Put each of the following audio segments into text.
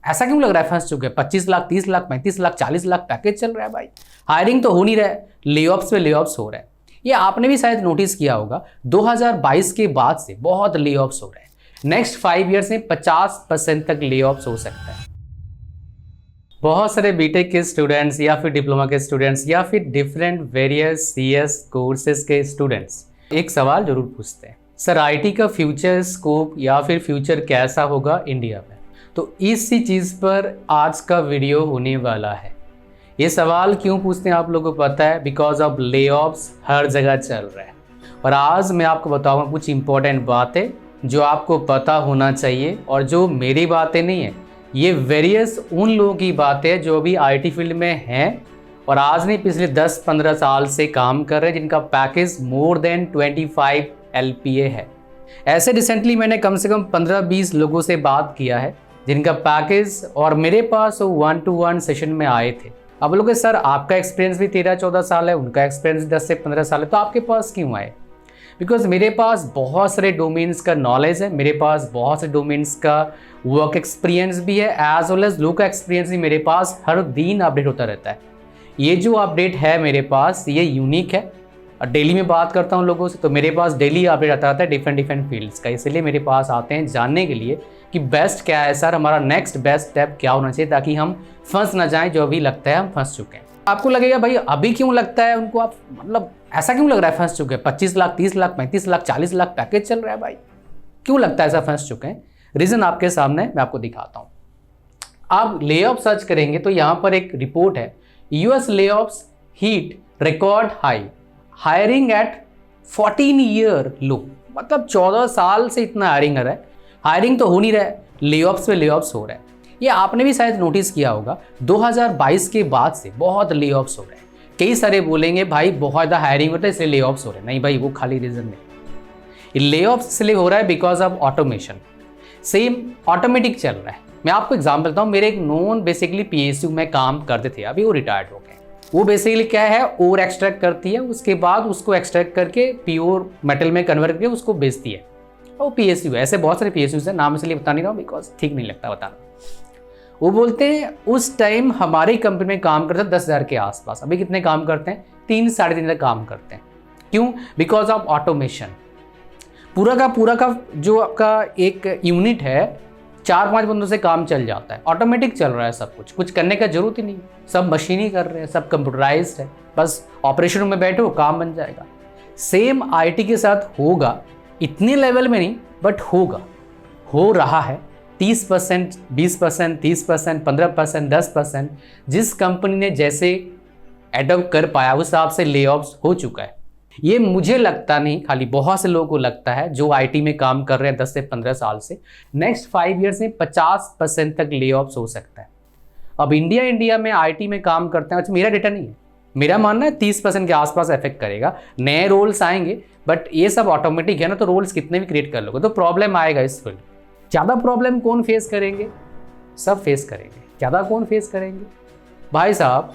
ऐसा क्यों लग रहा है फंस चुके हैं? 25 लाख, 30 लाख, 35 लाख, 40 लाख पैकेज चल रहा है भाई, हायरिंग तो हो नहीं रहा है, लेऑफ्स पे लेऑफ्स हो रहा है। ये आपने भी शायद नोटिस किया होगा, 2022 के बाद से बहुत लेऑफ्स हो रहे हैं। नेक्स्ट 5 ईयर्स में 50% तक लेऑफ्स हो सकता है। बहुत सारे बीटेक के स्टूडेंट्स या फिर डिप्लोमा के स्टूडेंट्स या फिर डिफरेंट वेरियस सीएस कोर्सेज के स्टूडेंट्स एक सवाल जरूर पूछते हैं, सर आईटी का फ्यूचर स्कोप या फिर फ्यूचर कैसा होगा इंडिया में? तो इसी चीज़ पर आज का वीडियो होने वाला है। ये सवाल क्यों पूछते हैं आप लोगों को पता है, बिकॉज ऑफ लेऑफ्स हर जगह चल रहा है। और आज मैं आपको बताऊंगा कुछ इंपॉर्टेंट बातें जो आपको पता होना चाहिए, और जो मेरी बातें नहीं है, ये वेरियस उन लोगों की बातें हैं जो अभी आईटी फील्ड में हैं और आज नहीं पिछले 10-15 साल से काम कर रहे हैं, जिनका पैकेज मोर देन 25 LPA है। ऐसे रिसेंटली मैंने कम से कम 15-20 लोगों से बात किया है जिनका पैकेज, और मेरे पास वो 1-to-1 सेशन में आए थे। अब लोग सर आपका एक्सपीरियंस भी 13-14 साल है, उनका एक्सपीरियंस 10 से 15 साल है, तो आपके पास क्यों आए? बिकॉज मेरे पास बहुत सारे डोमेन्स का नॉलेज है, मेरे पास बहुत से डोमेन्स का वर्क एक्सपीरियंस भी है, एज वेल एज लोग का एक्सपीरियंस भी मेरे पास हर दिन अपडेट होता रहता है। ये जो अपडेट है मेरे पास ये यूनिक है, और डेली में बात करता हूँ लोगों से, तो मेरे पास डेली अपडेट आता रहता है डिफरेंट फील्ड्स का। इसलिए मेरे पास आते हैं जानने के लिए कि बेस्ट क्या है सर, हमारा नेक्स्ट बेस्ट स्टेप क्या होना चाहिए, ताकि हम फंस ना जाएं जो अभी लगता है हम फंस चुके हैं। आपको लगेगा भाई अभी क्यों लगता है उनको, आप मतलब ऐसा क्यों लग रहा है फंस चुके हैं? 25 लाख, 30 लाख, 35 लाख, 40 लाख पैकेज चल रहा है भाई, क्यों लगता है ऐसा फंस चुके हैं? रीज़न आपके सामने मैं आपको दिखाता हूँ। आप लेऑफ सर्च करेंगे तो यहाँ पर एक रिपोर्ट है, US layoffs hit record high, hiring at 14 year low. मतलब 14 साल से इतना हायरिंग कर रहा है, हायरिंग तो हो नहीं रहा है, लेऑफ्स पे लेऑफ्स हो रहा है। ये आपने भी शायद नोटिस किया होगा, 2022 के बाद से बहुत लेऑफ्स हो रहे हैं। कई सारे बोलेंगे भाई बहुत ज़्यादा हायरिंग होता है इसलिए लेऑफ्स हो रहे हैं। नहीं भाई, वो खाली रीज़न नहीं, लेऑफ्स इसलिए हो रहा है because of automation. Same automatic चल रहा है। मैं आपको एग्जाम्पल देता हूँ, मेरे एक नॉन बेसिकली PSU में काम करते थे, अभी वो रिटायर्ड हो गए। वो बेसिकली क्या है, ओर एक्सट्रैक्ट करती है, उसके बाद उसको एक्सट्रैक्ट करके प्योर मेटल में कन्वर्ट करके उसको बेचती है। वो PSU है, ऐसे बहुत सारे PSUs हैं, नाम इसलिए बता नहीं रहा हूँ बिकॉज ठीक नहीं लगता बताना। वो बोलते हैं उस टाइम हमारी कंपनी में काम करते थे 10,000 के आसपास, अभी कितने काम करते हैं? 3-3.5 तक काम करते हैं। क्यों? Because of automation. पूरा का जो आपका एक यूनिट है 4-5 बंदों से काम चल जाता है, ऑटोमेटिक चल रहा है सब कुछ करने का जरूरत ही नहीं, सब मशीन ही कर रहे हैं, सब कंप्यूटराइज्ड है, बस ऑपरेशन रूम में बैठो काम बन जाएगा। सेम आईटी के साथ होगा, इतने लेवल में नहीं बट होगा, हो रहा है। 30%, 20%, 30%, 15%, 10%, जिस कंपनी ने जैसे एडॉप्ट कर पाया उस हिसाब से लेऑफ्स हो चुका है। ये मुझे लगता नहीं, खाली बहुत से लोगों को लगता है जो आईटी में काम कर रहे हैं 10 से 15 साल से, नेक्स्ट 5 ईयर्स में 50% तक लेऑफ्स हो सकता है। अब इंडिया में आईटी में काम करते हैं, अच्छा मेरा डेटा नहीं है, मेरा मानना है 30% के आसपास इफेक्ट करेगा, नए रोल्स आएंगे, बट ये सब ऑटोमेटिक है ना, तो रोल्स कितने भी क्रिएट कर लोगे तो प्रॉब्लम आएगा इस फील्ड। ज़्यादा प्रॉब्लम कौन फेस करेंगे? सब फेस करेंगे। ज़्यादा कौन फेस करेंगे? भाई साहब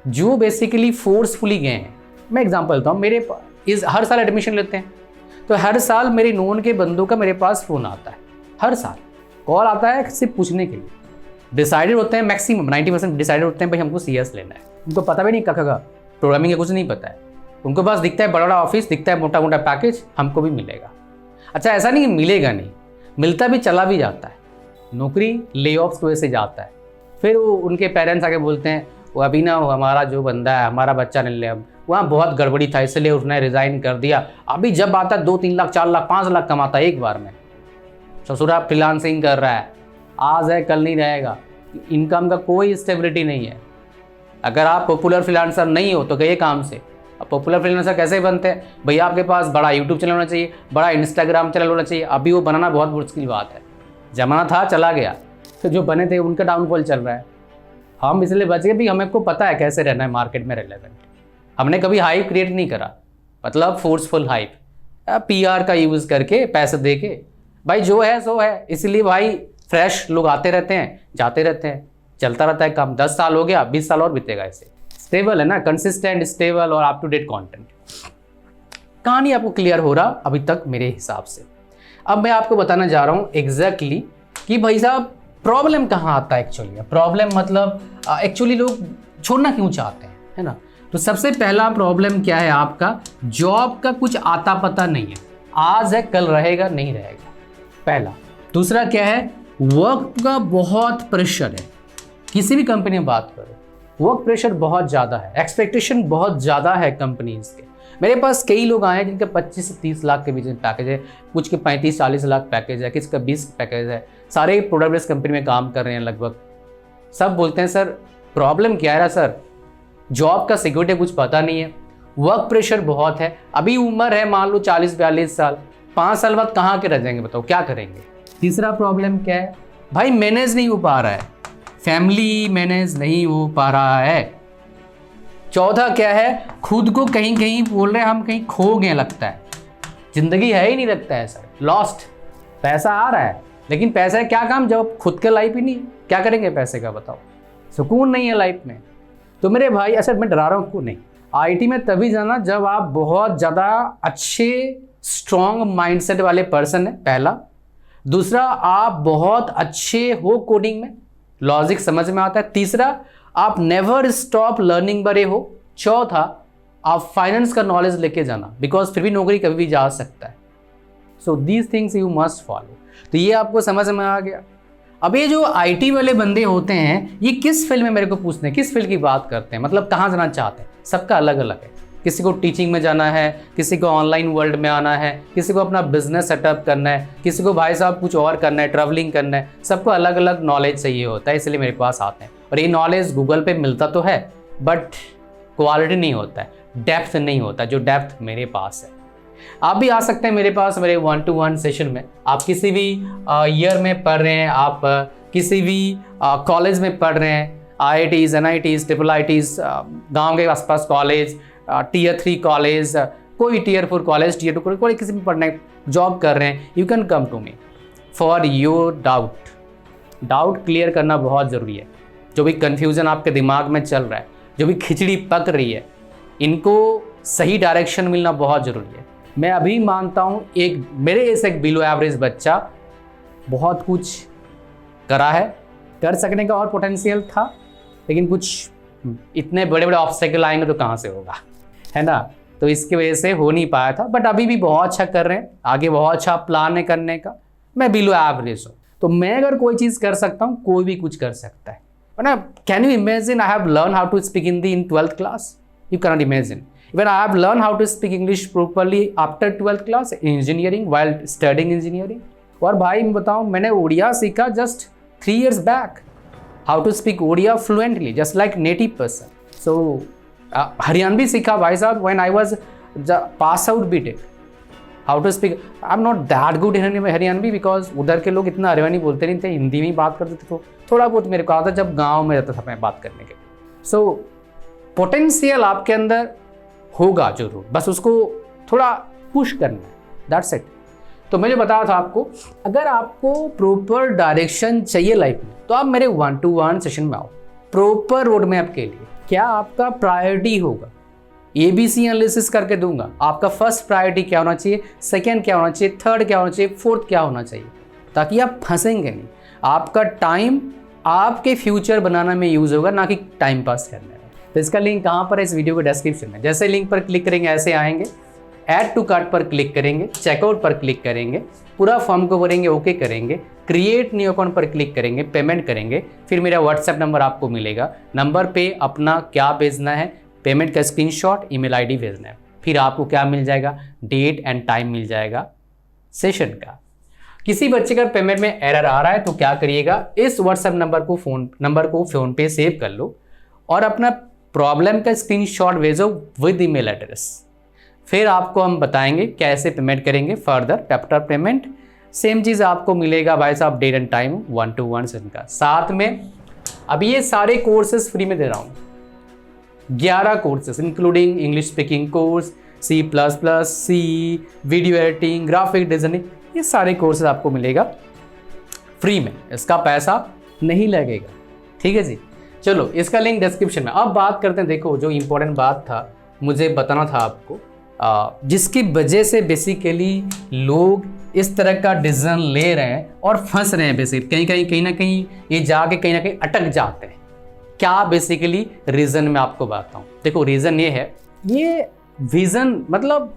जो बेसिकली फोर्सफुली गए हैं। मैं एग्जांपल देता हूँ, मेरे हर साल एडमिशन लेते हैं, तो हर साल मेरे नोन के बंदों का मेरे पास फ़ोन आता है, हर साल कॉल आता है सिर्फ पूछने के लिए। डिसाइडेड होते हैं, मैक्सिमम 90% डिसाइडेड होते हैं भाई हमको CS लेना है। उनको पता भी नहीं का प्रोग्रामिंग का कुछ नहीं पता है, उनको पास दिखता है बड़ा बड़ा ऑफिस, दिखता है मोटा मोटा पैकेज, हमको भी मिलेगा। अच्छा ऐसा नहीं कि मिलेगा नहीं, मिलता भी चला भी जाता है, नौकरी लेऑफ्स की वजह से जाता है। फिर वो उनके पेरेंट्स आके बोलते हैं वो अभी ना हमारा जो बंदा है हमारा बच्चा नहीं ले, अब वहाँ बहुत गड़बड़ी था इसलिए उसने रिज़ाइन कर दिया, अभी जब आता है 2-3 लाख 4 लाख 5 लाख कमाता है एक बार में। ससुरा फ्रीलांसिंग कर रहा है, आज है कल नहीं रहेगा, इनकम का कोई स्टेबिलिटी नहीं है। अगर आप पॉपुलर फ्रीलांसर नहीं हो तो कहिए काम से। अब पॉपुलर फ्रीलांसर कैसे बनते हैं भैया? आपके पास बड़ा यूट्यूब चैनल होना चाहिए, बड़ा इंस्टाग्राम चैनल होना चाहिए। अभी वो बनाना बहुत मुश्किल बात है, जमाना था चला गया, तो जो बने थे उनका डाउनफॉल चल रहा है। हम इसलिए बच गए भी हमें को पता है कैसे रहना है मार्केट में रेलेवेंट। हमने कभी हाइप क्रिएट नहीं करा, मतलब फोर्सफुल हाइप, PR का यूज़ करके पैसे दे के, भाई जो है सो है। इसलिए भाई फ्रेश लोग आते रहते हैं जाते रहते हैं, चलता रहता है काम। 10 साल हो गया, 20 साल और बीतेगा ऐसे। स्टेबल है ना, कंसिस्टेंट, स्टेबल और अप टू डेट कंटेंट। कहानी आपको क्लियर हो रहा अभी तक मेरे हिसाब से। अब मैं आपको बताना जा रहा हूँ एग्जैक्टली कि भाई साहब प्रॉब्लम कहाँ आता है एक्चुअली? प्रॉब्लम मतलब एक्चुअली लोग छोड़ना क्यों चाहते हैं, है ना? तो सबसे पहला प्रॉब्लम क्या है आपका? जॉब का कुछ आता पता नहीं है, आज है कल रहेगा नहीं रहेगा, पहला। दूसरा क्या है? वर्क का बहुत प्रेशर है। किसी भी कंपनी में बात करो, वर्क प्रेशर बहुत ज़्यादा है, एक्सपेक्टेशन बहुत ज़्यादा है कंपनीज के। मेरे पास कई लोग आए हैं जिनके 25 से 30 लाख के बीच में पैकेज है, कुछ के 35-40 लाख पैकेज है, किसी का 20 पैकेज है, सारे प्रोडक्ट बेस्ड कंपनी में काम कर रहे हैं लगभग। सब बोलते हैं सर प्रॉब्लम क्या है सर, जॉब का सिक्योरिटी कुछ पता नहीं है, वर्क प्रेशर बहुत है, अभी उम्र है मान लो 40-42 साल, 5 साल बाद कहाँ के रह जाएंगे, बताओ क्या करेंगे। तीसरा प्रॉब्लम क्या है? भाई मैनेज नहीं हो पा रहा है, फैमिली मैनेज नहीं हो पा रहा है। चौथा क्या है? खुद को कहीं कहीं बोल रहे हैं हम कहीं खो गए लगता है, जिंदगी है ही नहीं लगता है सर, लॉस्ट। पैसा आ रहा है लेकिन पैसा है क्या काम जब खुद का लाइफ ही नहीं, क्या करेंगे पैसे का, बताओ। सुकून नहीं है लाइफ में। तो मेरे भाई ऐसा मैं डरा रहा हूँ क्यों नहीं, आईटी में तभी जाना जब आप बहुत ज़्यादा अच्छे स्ट्रॉन्ग माइंडसेट वाले पर्सन है, पहला। दूसरा आप बहुत अच्छे हो कोडिंग में, लॉजिक समझ में आता है। तीसरा आप नेवर स्टॉप लर्निंग बड़े हो। चौथा आप फाइनेंस का नॉलेज लेके जाना, बिकॉज फिर भी नौकरी कभी भी जा सकता है। So these things you must follow. तो ये आपको समझ में आ गया। अब ये जो आईटी वाले बंदे होते हैं ये किस फील्ड में, मेरे को पूछते हैं किस फील्ड की बात करते हैं, मतलब कहाँ जाना चाहते हैं, सबका अलग अलग है। किसी को टीचिंग में जाना है, किसी को ऑनलाइन वर्ल्ड में आना है, किसी को अपना बिजनेस सेटअप करना है, किसी को भाई साहब कुछ और करना है, ट्रैवलिंग करना है। सबको अलग अलग नॉलेज चाहिए होता है, इसलिए मेरे पास आते हैं। और ये नॉलेज गूगल पे मिलता तो है बट क्वालिटी नहीं होता है, डेप्थ नहीं होता जो डेप्थ मेरे पास है। आप भी आ सकते हैं मेरे पास मेरे 1-to-1 सेशन में। आप किसी भी ईयर में पढ़ रहे हैं, आप किसी भी कॉलेज में पढ़ रहे हैं, IITs, NITs, IIITs, गांव के आसपास कॉलेज, Tier 3 कॉलेज, कोई Tier 4 कॉलेज, Tier 2 कॉलेज, कोई किसी में पढ़ना है, जॉब कर रहे हैं, you can come to me for your doubt clear करना बहुत ज़रूरी है। जो भी कन्फ्यूज़न आपके दिमाग में चल रहा है, जो भी खिचड़ी पक रही है, इनको सही डायरेक्शन मिलना बहुत ज़रूरी है। मैं अभी मानता हूँ एक मेरे जैसे एक बिलो एवरेज बच्चा बहुत कुछ करा है, कर सकने का और पोटेंशियल था, लेकिन कुछ इतने बड़े बड़े ऑब्स्टेकल आएंगे तो कहाँ से होगा, है ना। तो इसकी वजह से हो नहीं पाया था, बट अभी भी बहुत अच्छा कर रहे हैं, आगे बहुत अच्छा प्लान है करने का। मैं बिलो एवरेज हूँ, तो मैं अगर कोई चीज़ कर सकता हूँ, कोई भी कुछ कर सकता है ना। Can you imagine I have learn how to speak Hindi in 12th class? You can not imagine. Even I have learned how to speak English properly after 12th class in engineering while studying engineering. और भाई मैं बताऊँ, मैंने उड़िया सीखा just 3 years back. How to speak Odia fluently, just like native person. So Haryanvi सीखा भाई साहब when I was pass out BTech. How to speak? I'm not that good in Haryanvi because उधर के लोग इतना हरियाणवी बोलते नहीं थे, हिंदी में ही बात करते थे। तो थोड़ा बहुत मेरे को आता जब गाँव में रहता था मैं बात करने के। So पोटेंशियल आपके अंदर होगा जरूर, बस उसको थोड़ा पुश करना है, दैट्स इट। तो मैंने बताया था आपको, अगर आपको प्रॉपर डायरेक्शन चाहिए लाइफ में तो आप मेरे 1-to-1 सेशन में आओ, प्रॉपर रोड मैप के लिए। क्या आपका प्रायोरिटी होगा, ABC एनालिसिस करके दूंगा। आपका फर्स्ट प्रायोरिटी क्या होना चाहिए, सेकेंड क्या होना चाहिए, थर्ड क्या होना चाहिए, फोर्थ क्या होना चाहिए, ताकि आप फंसेंगे नहीं। आपका टाइम आपके फ्यूचर बनाने में यूज होगा, ना कि टाइम पास करने में। तो इसका लिंक कहाँ पर है, इस वीडियो के डिस्क्रिप्शन में। जैसे लिंक पर क्लिक करेंगे ऐसे आएंगे, ऐड टू कार्ट पर क्लिक करेंगे, चेकआउट पर क्लिक करेंगे, पूरा फॉर्म को भरेंगे, ओके करेंगे, क्रिएट न्यू अकाउंट पर क्लिक करेंगे, पेमेंट करेंगे, फिर मेरा व्हाट्सएप नंबर आपको मिलेगा। नंबर पे अपना क्या भेजना है, पेमेंट का स्क्रीनशॉट, ईमेल आईडी भेजना है, फिर आपको क्या मिल जाएगा, डेट एंड टाइम मिल जाएगा सेशन का। किसी बच्चे का पेमेंट में एरर आ रहा है तो क्या करिएगा, इस व्हाट्सएप नंबर को फ़ोन पे सेव कर लो और अपना प्रॉब्लम का स्क्रीनशॉट भेजो विद ईमेल एड्रेस। फिर आपको हम बताएंगे कैसे पेमेंट करेंगे, फर्दर आफ्टर पेमेंट सेम चीज़ आपको मिलेगा भाई साहब, date and time 1-to-1 session का। साथ में अभी ये सारे कोर्सेज फ्री में दे रहा हूँ, 11 courses including English speaking course, C++, video editing, graphic designing, ये सारे कोर्सेज आपको मिलेगा फ्री में, इसका पैसा नहीं लगेगा। ठीक है जी, चलो इसका लिंक डिस्क्रिप्शन में। अब बात करते हैं, देखो जो इम्पोर्टेंट बात था मुझे बताना था आपको, जिसकी वजह से बेसिकली लोग इस तरह का डिसीजन ले रहे हैं और फंस रहे हैं बेसिकली, कहीं ना कहीं ये जाके कहीं ना कहीं अटक जाते हैं। क्या बेसिकली रीज़न मैं आपको बताता हूँ। देखो रीज़न ये है, ये विज़न मतलब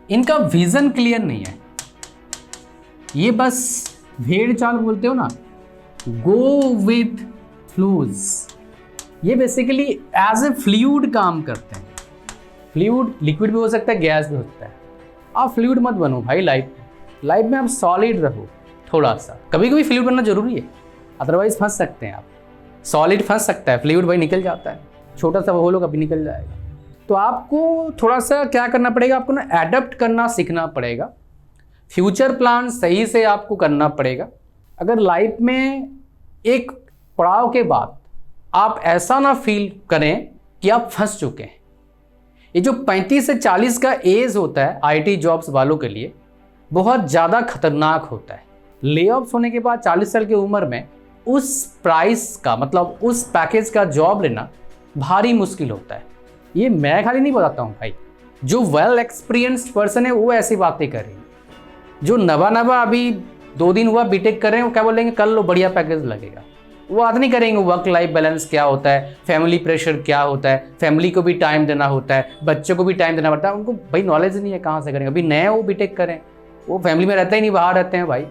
इनका विज़न क्लियर नहीं है। ये बस भेड़ चाल बोलते हो ना, गो विथ फ्लूज। ये बेसिकली एज ए फ्लूइड काम करते हैं। फ्लूइड लिक्विड भी हो सकता है, गैस भी हो सकता है। आप फ्लूइड मत बनो भाई लाइफ में आप सॉलिड रहो थोड़ा सा। कभी कभी फ्लूइड बनना जरूरी है, अदरवाइज फंस सकते हैं आप। सॉलिड फंस सकता है, फ्लूइड भाई निकल जाता है, छोटा सा वो लोग अभी निकल जाएगा। तो आपको थोड़ा सा क्या करना पड़ेगा, आपको ना एडप्ट करना सीखना पड़ेगा। फ्यूचर प्लान सही से आपको करना पड़ेगा। अगर लाइफ में एक पड़ाव के बाद आप ऐसा ना फील करें कि आप फंस चुके हैं। ये जो 35 से 40 का एज होता है आईटी जॉब्स वालों के लिए बहुत ज़्यादा खतरनाक होता है। ले ऑफ्स होने के बाद 40 साल की उम्र में उस प्राइस का मतलब उस पैकेज का जॉब लेना भारी मुश्किल होता है। ये मैं खाली नहीं बताता हूँ भाई, जो वेल एक्सपीरियंस्ड पर्सन है वो ऐसी बातें कर रही है। जो नवा अभी 2 दिन हुआ बीटेक कर रहे हैं वो क्या बोलेंगे, कर लो बढ़िया पैकेज लगेगा। वो बात नहीं करेंगे वर्क लाइफ बैलेंस क्या होता है, फैमिली प्रेशर क्या होता है, फैमिली को भी टाइम देना होता है, बच्चों को भी टाइम देना पड़ता है। उनको भाई नॉलेज नहीं है, कहाँ से करेंगे। अभी नए वो बीटेक करें, वो फैमिली में रहता ही नहीं, बाहर रहते हैं भाई।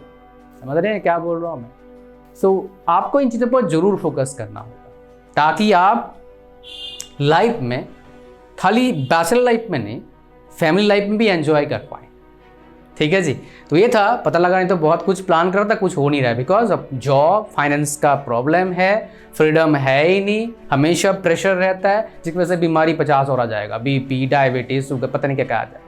समझ रहे हैं क्या बोल रहा हूँ मैं। सो आपको इन चीज़ों पर जरूर फोकस करना होगा ताकि आप लाइफ में खाली बैचलर लाइफ में नहीं, फैमिली लाइफ में भी एंजॉय कर पाएँ। ठीक है जी। तो ये था, पता लगा नहीं तो बहुत कुछ प्लान कर रहा था, कुछ हो नहीं रहा है बिकॉज अब जॉब फाइनेंस का प्रॉब्लम है, फ्रीडम है ही नहीं, हमेशा प्रेशर रहता है जिसकी वजह से बीमारी 50 और आ जाएगा, बीपी डायबिटीज शुगर पता नहीं क्या क्या आ जाएगा।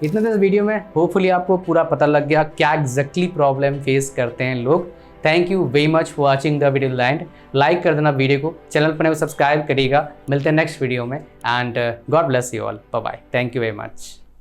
इतने देर वीडियो में होपफुली आपको पूरा पता लग गया क्या एग्जैक्टली प्रॉब्लम फेस करते हैं लोग। Thank you very much for watching the video and like कर देना वीडियो को, चैनल पर सब्सक्राइब करिएगा। मिलते हैं नेक्स्ट वीडियो में and God bless you all, bye bye, thank you very much.